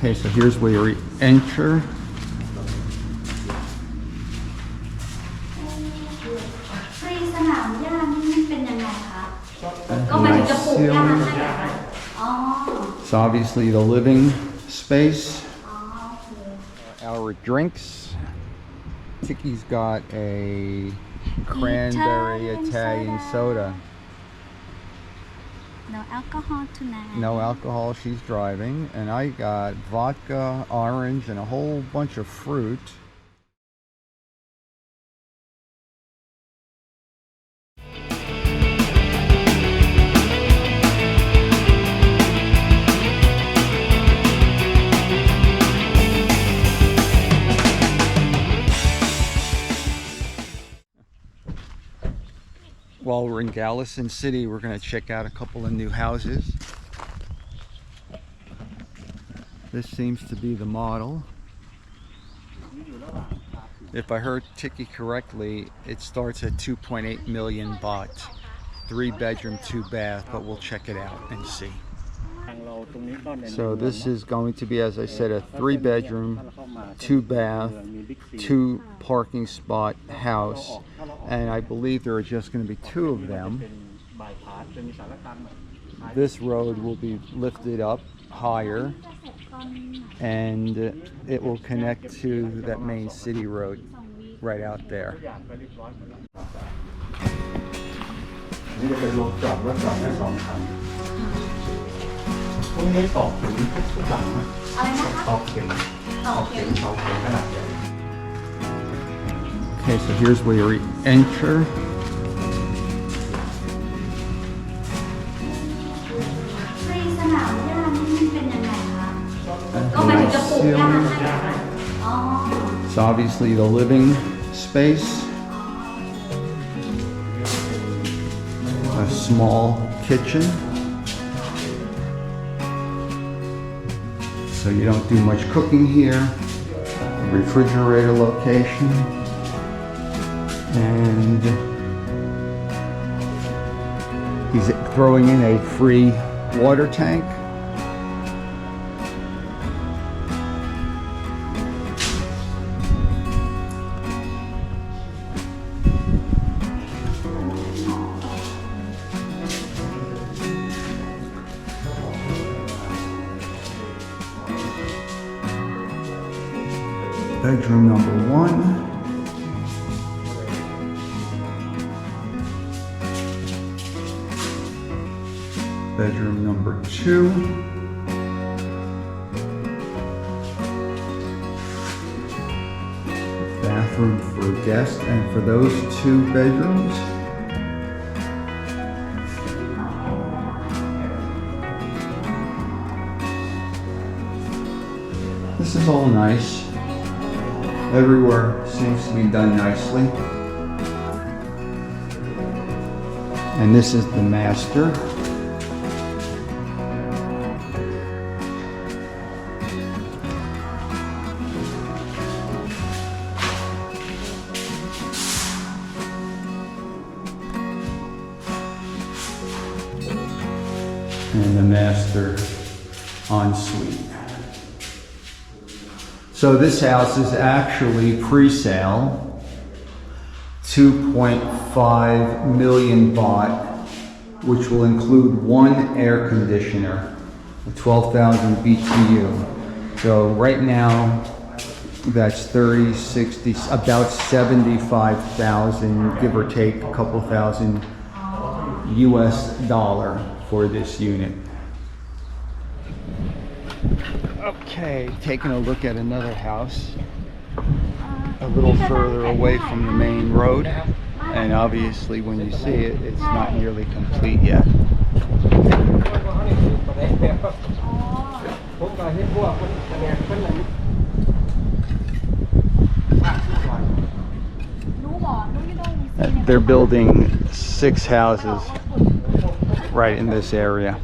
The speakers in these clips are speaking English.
Okay, so here's where we enter. ฟรีสนามหญ้านี่เป็นยังไงคะก็หมายถึงจะปลูกหญ้าให้เหรอคะอ๋อ It's obviously the living space. อ๋อโอเค Our drinks. Tikkie's got a cranberry Italian soda. No alcohol tonight. No alcohol, she's driving. And I got vodka, orange, and a whole bunch of fruit. While we're in Kalasin City, we're going to check out a couple of new houses. This seems to be the model. If I heard Tikkie correctly, it starts at 2.8 million baht. 3 bedroom, 2 bath, but we'll check it out and see. So this is going to be, as I said, a 3 bedroom, 2 bath, 2 parking spot house, and I believe there are just going to be 2 of them. This road will be lifted up higher and it will connect to that main city road right out there. นี่จะเป็นรถจอดรถจอดได้2 คันพวกนี้ตอกเข็มทุกหลังนะ อะไรนะคะ ตอกเข็มขนาดใหญ่ Okay, so here's where we enter. ฟรีสนามหญ้านี่เป็นยังไงคะก็หมายถึงจะปลูกหญ้าให้เหรอคะอ๋อ It's obviously the living space. A small kitchen. So you don't do much cooking here. Refrigerator location. And he's throwing in a free water tank. Bedroom number 1. Bedroom number 2. Bathroom for guests, and for those 2 bedrooms, this is all nice. Everywhere seems to be done nicely. And this is the master. And the master ensuite. So this house is actually pre-sale, 2.5 million baht, which will include 1 air conditioner, 12,000 BTU. So right now, that's 30, 60, about 75,000, give or take a couple thousand US dollar for this unit. Okay, taking a look at another house a little further away from the main road, and obviously when you see it, it's not nearly complete yet. They're building 6 houses right in this area.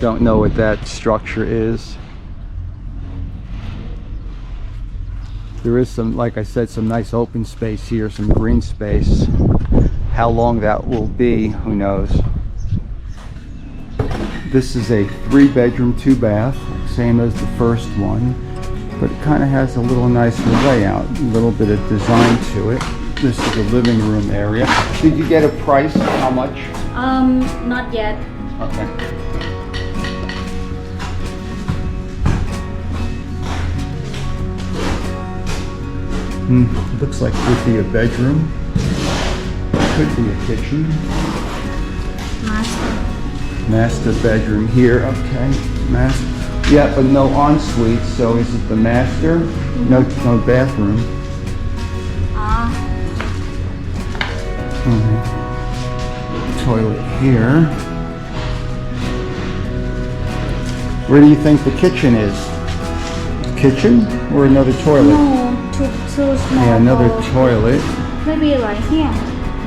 Don't know what that structure is. There is some, like I said, some nice open space here, some green space. How long that will be, who knows. This is a 3-bedroom, 2-bath, same as the first one, but it kind of has a little nicer layout, a little bit of design to it. This is the living room area. Did you get a price? How much? Not yet. Okay. Looks like could be a bedroom. Could be a kitchen. Master bedroom here. Okay. Master. Yeah, but no ensuite. So is it the master? No bathroom. Toilet here. Where do you think the kitchen is? Kitchen or another toilet? No, too small. Yeah, another toilet. Maybe right here.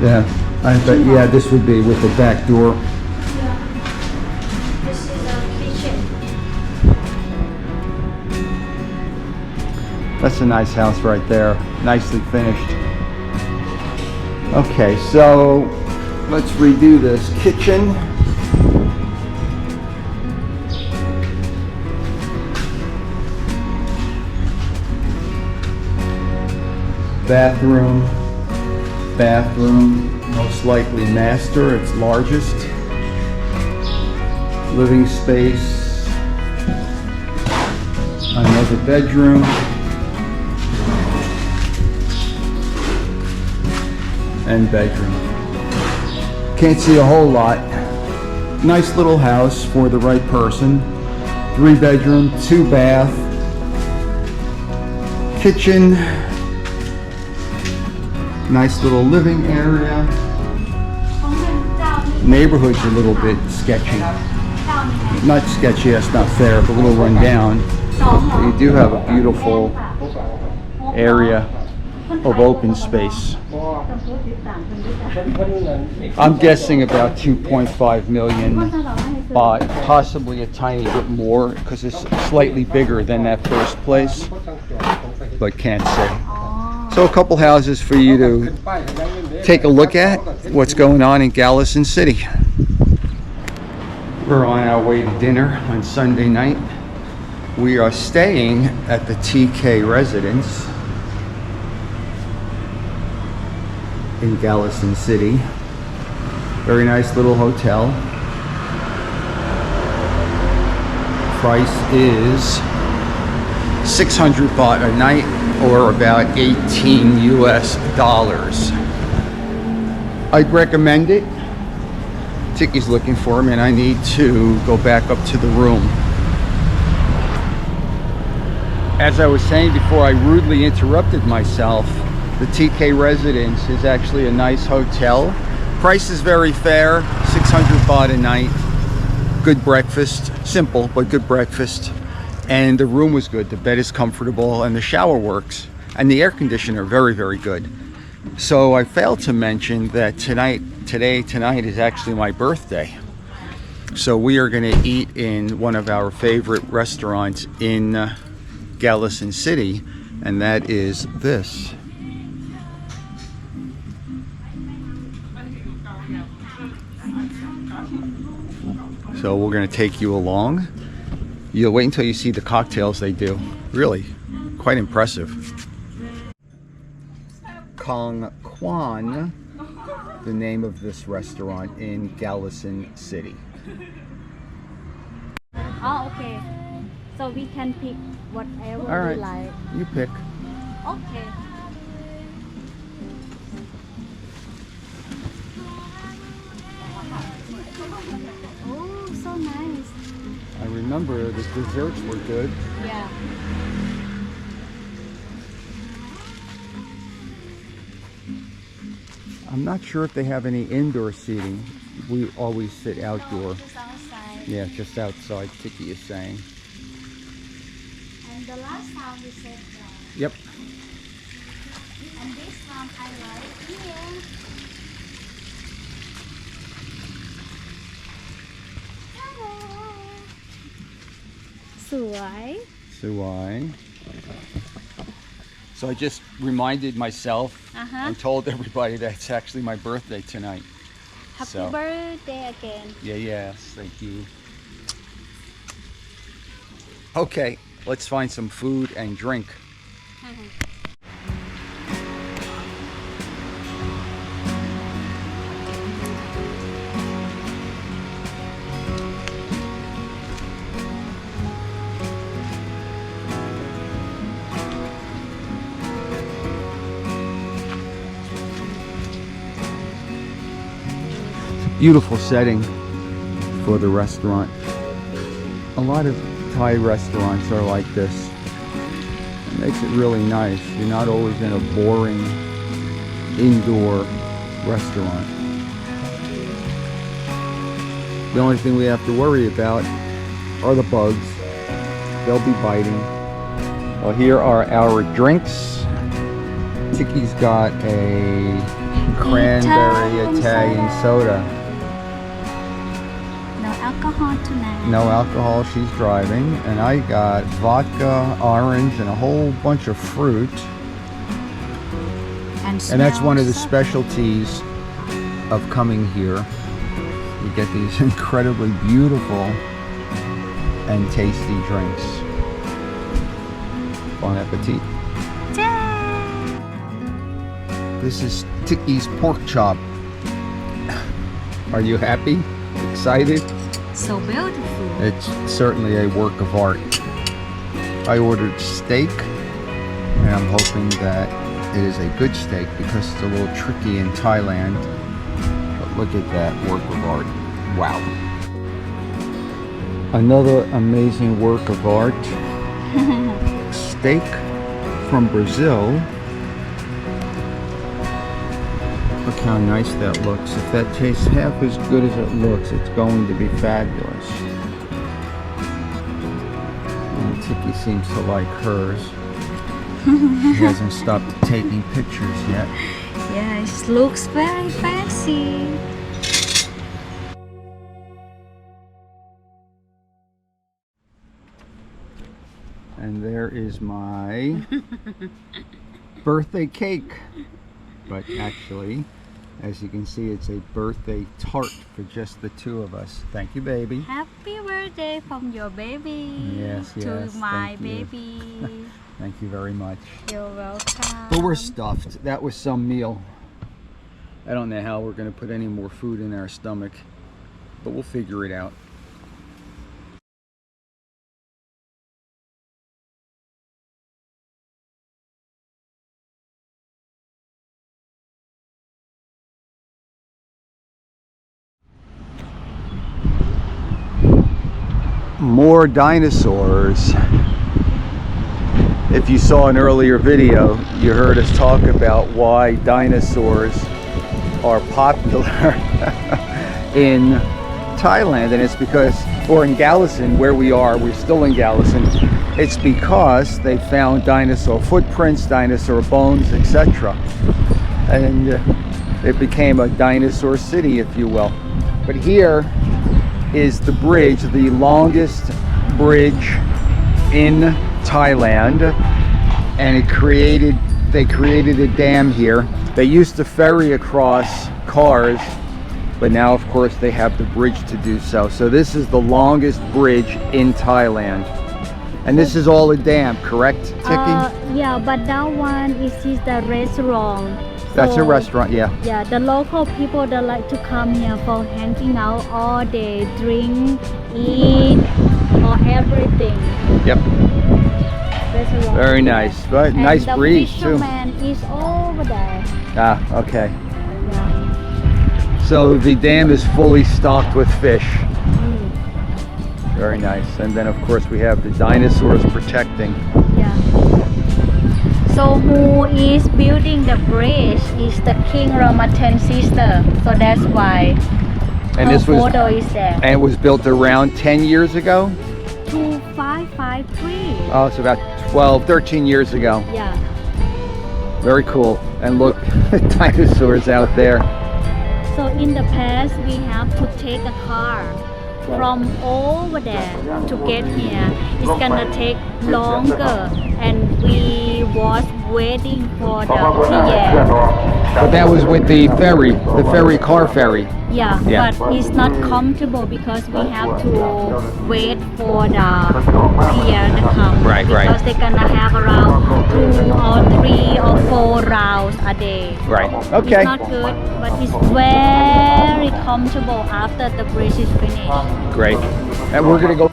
Yeah, I bet. Yeah, this would be with the back door. Yeah. This is a kitchen. That's a nice house right there. Nicely finished. Okay, so let's redo this kitchen. Bathroom, most likely master, it's largest. Living space, another bedroom. And bedroom. Can't see a whole lot. Nice little house for the right person. 3-bedroom, 2-bath. Kitchen. Nice little living area. Neighborhood's a little bit sketchy. Not sketchy, that's not fair, but a little run down. But you do have a beautiful area of open space. I'm guessing about 2.5 million baht, possibly a tiny bit more because it's slightly bigger than that first place, but can't say. So a couple houses for you to take a look at what's going on in Kalasin City. We're on our way to dinner on Sunday night. We are staying at the Tikkie residence in Kalasin City. Very nice little hotel. Price is 600 baht a night, or about 18 US dollars. I'd recommend it. Tikkie's looking for me and I need to go back up to the room. As I was saying before I rudely interrupted myself, the Tikkie residence is actually a nice hotel. Price is very fair, 600 baht a night. Good breakfast, simple but good breakfast. And the room was good, the bed is comfortable and the shower works. And the air conditioner, very, very good. So I failed to mention that tonight is actually my birthday. So we are gonna eat in one of our favorite restaurants in Kalasin City, and that is this. So we're gonna take you along. You'll wait until you see the cocktails they do. Really, quite impressive. Kong Kwan, the name of this restaurant in Kalasin City. Oh, okay. So we can pick whatever All right, we like. you pick. Okay. Oh, so nice. I remember the desserts were good. Yeah. I'm not sure if they have any indoor seating. We always sit outdoor. Just outside. Yeah, just outside, Tikkie is saying. And the last time we said that. Yep. And this one I like here. Suai. Suai. So I just reminded myself and told everybody that it's actually my birthday tonight. Happy So, birthday again. yes, thank you. Okay, let's find some food and drink. Beautiful setting for the restaurant. A lot of Thai restaurants are like this. It makes it really nice. You're not always in a boring indoor restaurant. The only thing we have to worry about are the bugs. They'll be biting. Well, here are our drinks. Tikkie's got a cranberry Italian soda. No alcohol tonight. No alcohol, she's driving. And I got vodka, orange, and a whole bunch of fruit. And that's one of the specialties of coming here. You get these incredibly beautiful and tasty drinks. Bon appetit. This is Tikkie's pork chop. Are you happy? Excited? So beautiful. It's certainly a work of art. I ordered steak, and I'm hoping that it is a good steak because it's a little tricky in Thailand. But look at that work of art. Wow. Another amazing work of art. Steak from Brazil. Look how nice that looks. If that tastes half as good as it looks, it's going to be fabulous. And Tikkie seems to like hers. She hasn't stopped taking pictures yet. Yeah, it looks very fancy. And there is my birthday cake. But actually, as you can see, it's a birthday tart for just the two of us. Thank you, baby. Happy birthday from your baby Yes, to yes, my thank you. baby. Thank you very much. You're welcome. But we're stuffed. That was some meal. I don't know how we're going to put any more food in our stomach, but we'll figure it out. More dinosaurs. If you saw an earlier video, you heard us talk about why dinosaurs are popular in Thailand, and it's because, or in Kalasin, where we are, we're still in Kalasin, it's because they found dinosaur footprints, dinosaur bones, etc. And it became a dinosaur city, if you will. But here is the bridge, the longest bridge in Thailand, and they created a dam here. They used to ferry across cars, but now of course they have the bridge to do so. So this is the longest bridge in Thailand. And this is all a dam, correct, Tikkie? Yeah, but that one is the restaurant. That's a So, restaurant, yeah. Yeah, the local people that like to come here for hanging out all day, drink, eat, or everything. Yep. Restaurant. Very nice. But And nice the breeze too. fisherman is over there. Ah, okay. Yeah. So the dam is fully stocked with fish. Mm. Very nice. And then of course we have the dinosaurs protecting. Yeah. So who is building the bridge is the King Ramaten's sister. So that's why And her this was photo is there. and it was built around 10 years ago. 2553. Oh, it's about 12, 13 years ago. Yeah. Very cool. And look, dinosaurs out there. So in the past we have to take a car from over there to get here. It's gonna take longer, and we was waiting for the Tikkie. But that was with the ferry, car ferry. Yeah, Yeah. but it's not comfortable because we have to wait for the pier to come. Right. Because they're gonna have around 2 or 3 or 4 rounds a day. Right. Okay. It's not good, but it's very comfortable after the bridge is finished. Great. And we're gonna go.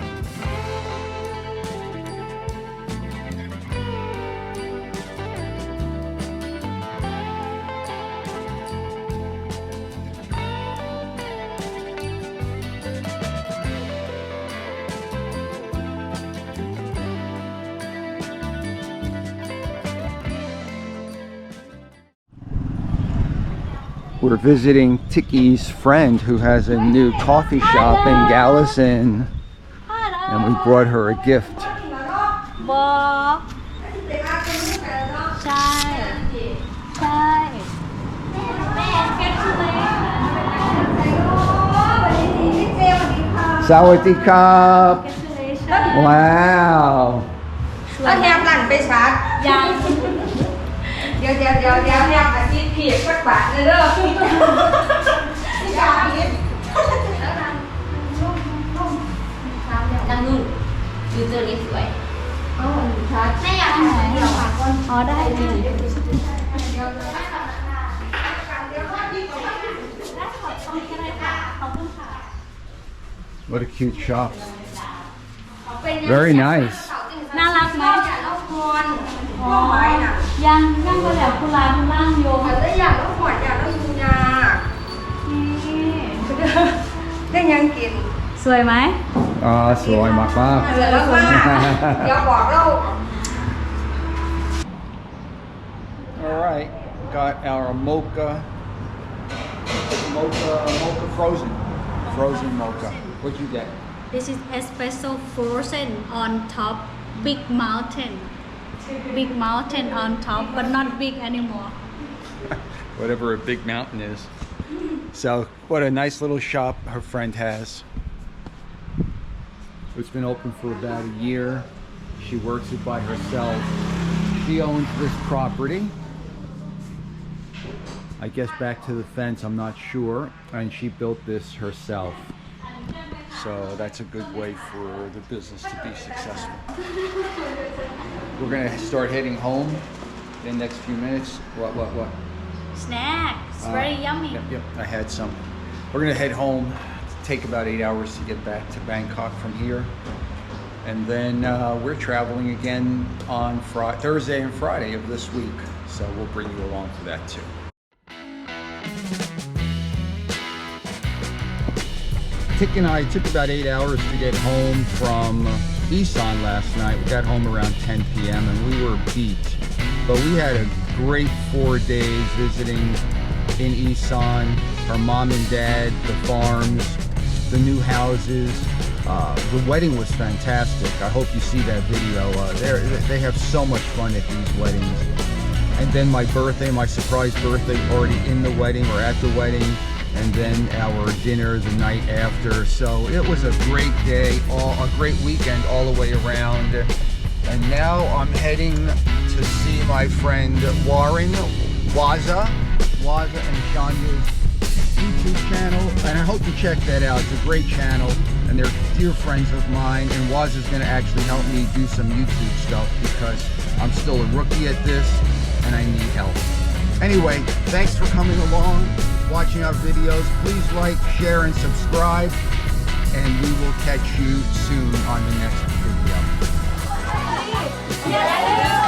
We're visiting Tikkie's friend who has a new coffee shop in Kalasin, and we brought her a gift. บอกใช่ใช่ Sawadee Krab! Wow! เอาแฮมหลั่นไปชาร์จ ยัง เดี๋ยวแฮมอาทิตย์เพียกสักบาทเลยเด้อที่ดาวนิดนั่งนู่นดูเจอนี้สวยชาร์จไม่อยากทำเดียวค่ะก้น อ๋อได้เลย What a cute shop. Very nice. น่ารักไหม แล้วคน อ๋อยังก็แบบคุณลาคุณล่างโยม ได้อย่างแล้วหอดอย่างแล้วยูยา นี่ ได้ยังกิน สวยไหม สวยมาก เหลือแล้วว่าเดี๋ยวบอกเรา All right, got our mocha frozen mocha. What'd you get? This is espresso frozen on top big mountain on top but not big anymore. Whatever a big mountain is. So, what a nice little shop her friend has. It's been open for about a year. She works it by herself. She owns this property. I guess back to the fence, I'm not sure. And she built this herself. So that's a good way for the business to be successful. We're gonna start heading home in the next few minutes. What? Snack. It's very yummy. Yep, I had some. We're gonna head home. Take about 8 hours to get back to Bangkok from here. And then we're traveling again on Thursday and Friday of this week. So we'll bring you along for that too. Tikkie and I took about 8 hours to get home from Isaan last night. We got home around 10 p.m. and we were beat. But we had a great 4 days visiting in Isaan. Our mom and dad, the farms, the new houses. The wedding was fantastic. I hope you see that video. They have so much fun at these weddings. And then my surprise birthday party in the wedding or at the wedding. And then our dinner the night after. So it was a great day, a great weekend all the way around. And now I'm heading to see my friend Warren, Waza and Shanya's YouTube channel. And I hope you check that out. It's a great channel and they're dear friends of mine. And Waza's gonna actually help me do some YouTube stuff because I'm still a rookie at this and I need help. Anyway, thanks for coming along, watching our videos. Please like, share, and subscribe. And we will catch you soon on the next video.